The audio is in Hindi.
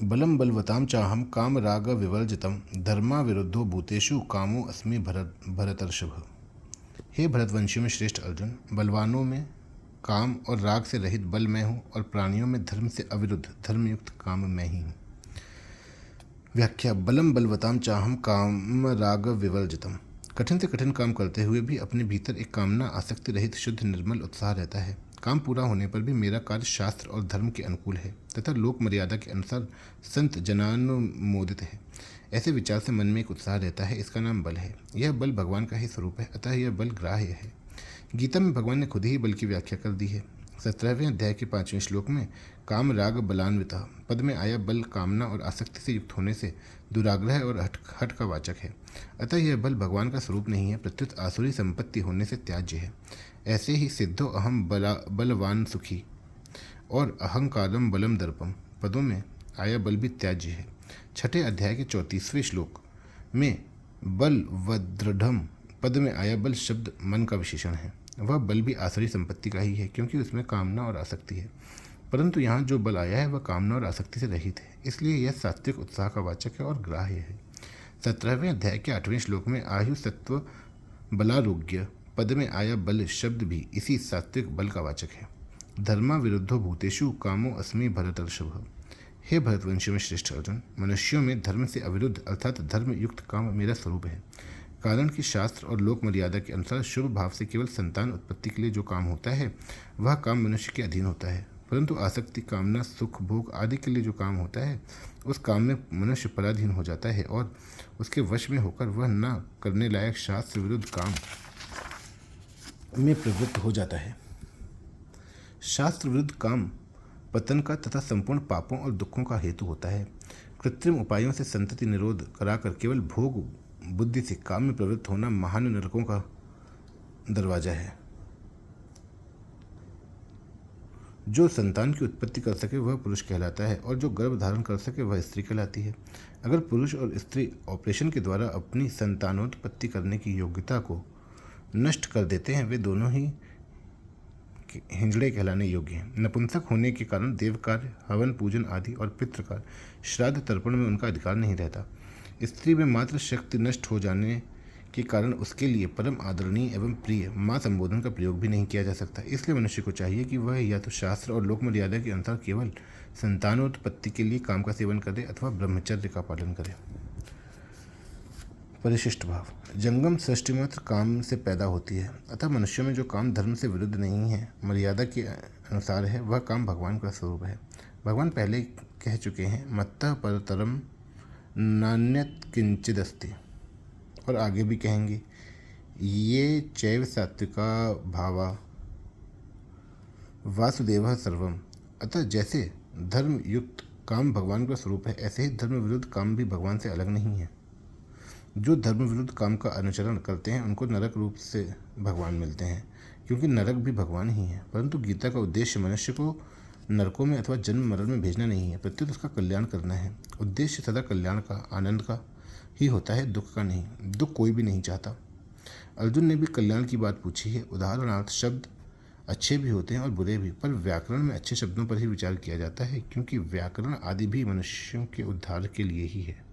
बलं बलवतां चाहं कामरागविवर्जितं धर्मा विरुद्धो भूतेषु कामो अस्मि भरतर्षभ। हे भरतवंशियों में श्रेष्ठ अर्जुन, बलवानों में काम और राग से रहित बल मैं हूँ और प्राणियों में धर्म से अविरुद्ध धर्मयुक्त काम मैं ही हूँ। व्याख्या। बलम बलवताम चाहम काम राग विवर्जितम। कठिन से कठिन काम करते हुए भी अपने भीतर एक कामना आसक्ति रहित शुद्ध निर्मल उत्साह रहता है। काम पूरा होने पर भी मेरा कार्य शास्त्र और धर्म के अनुकूल है तथा लोक मर्यादा के अनुसार संत जनानुमोदित है। ऐसे विचार से मन में एक उत्साह रहता है, इसका नाम बल है। यह बल भगवान का ही स्वरूप है, अतः यह बल ग्राह्य है। गीता में भगवान ने खुद ही बल की व्याख्या कर दी है। 17वें अध्याय के 5वें श्लोक में काम राग बलान्विता पद में आया बल कामना और आसक्ति से युक्त होने से दुराग्रह और हठ का वाचक है। अतः यह बल भगवान का स्वरूप नहीं है, प्रत्युत आसुरी संपत्ति होने से त्याज्य है। ऐसे ही सिद्धो अहम बलवान सुखी और अहंकारम बलम दर्पम पदों में आया बल भी त्याज्य है। 6ठे अध्याय के 34वें श्लोक में बल व दृढ़म पद में आया बल शब्द मन का विशेषण है। वह बल भी आसुरी संपत्ति का ही है, क्योंकि उसमें कामना और आसक्ति है। परंतु यहाँ जो बल आया है वह कामना और आसक्ति से रहित है, इसलिए यह सात्विक उत्साह का वाचक है और ग्राह्य है। 17वें अध्याय के 8वें श्लोक में आयु सत्व बलारोग्य पद में आया बल शब्द भी इसी सात्विक बल का वाचक है। धर्मा विरुद्धो भूतेषु कामो अस्मि भरतर्षभ। हे भरतवंशियों में श्रेष्ठ अर्जुन, मनुष्यों में धर्म से अविरुद्ध अर्थात धर्म युक्त काम मेरा स्वरूप है। कारण कि शास्त्र और लोक मर्यादा के अनुसार शुभ भाव से केवल संतान उत्पत्ति के लिए जो काम होता है वह काम मनुष्य के अधीन होता है, परंतु आसक्ति कामना सुख भोग आदि के लिए जो काम होता है उस काम में मनुष्य पराधीन हो जाता है और उसके वश में होकर वह न करने लायक शास्त्र विरुद्ध काम में प्रवृत्त हो जाता है। शास्त्र विरुद्ध काम पतन का तथा संपूर्ण पापों और दुखों का हेतु होता है। कृत्रिम उपायों से संतति निरोध कराकर केवल भोग बुद्धि से काम में प्रवृत्त होना महान नरकों का दरवाजा है। जो संतान की उत्पत्ति कर सके वह पुरुष कहलाता है और जो गर्भ धारण कर सके वह स्त्री कहलाती है। अगर पुरुष और स्त्री ऑपरेशन के द्वारा अपनी संतानोत्पत्ति करने की योग्यता को नष्ट कर देते हैं, वे दोनों ही हिंजड़े कहलाने योग्य हैं। नपुंसक होने के कारण देव कार्य, हवन पूजन आदि और पितृकार्य, श्राद्ध तर्पण में उनका अधिकार नहीं रहता। स्त्री में मात्र शक्ति नष्ट हो जाने के कारण उसके लिए परम आदरणीय एवं प्रिय माँ संबोधन का प्रयोग भी नहीं किया जा सकता। इसलिए मनुष्य को चाहिए कि वह या तो शास्त्र और लोक मर्यादा के अनुसार केवल संतानोत्पत्ति के लिए काम का सेवन करे अथवा ब्रह्मचर्य का पालन करे। परिशिष्ट भाव। जंगम सृष्टि मात्र काम से पैदा होती है, अतः मनुष्यों में जो काम धर्म से विरुद्ध नहीं है, मर्यादा के अनुसार है, वह काम भगवान का स्वरूप है। भगवान पहले कह चुके हैं, मत्तः परतरम नान्यत किंचिदस्ति, और आगे भी कहेंगे, ये चैव सात्विका भावा वासुदेव सर्वम। अतः जैसे धर्म युक्त काम भगवान का स्वरूप है, ऐसे ही धर्म विरुद्ध काम भी भगवान से अलग नहीं है। जो धर्म विरुद्ध काम का अनुचरण करते हैं उनको नरक रूप से भगवान मिलते हैं, क्योंकि नरक भी भगवान ही है। परंतु गीता का उद्देश्य मनुष्य को नरकों में अथवा जन्म मरण में भेजना नहीं है, प्रत्युत उसका कल्याण करना है। उद्देश्य सदा कल्याण का, आनंद का ही होता है, दुख का नहीं। दुख कोई भी नहीं चाहता। अर्जुन ने भी कल्याण की बात पूछी है। उदाहरणार्थ शब्द अच्छे भी होते हैं और बुरे भी, पर व्याकरण में अच्छे शब्दों पर ही विचार किया जाता है, क्योंकि व्याकरण आदि भी मनुष्यों के उद्धार के लिए ही है।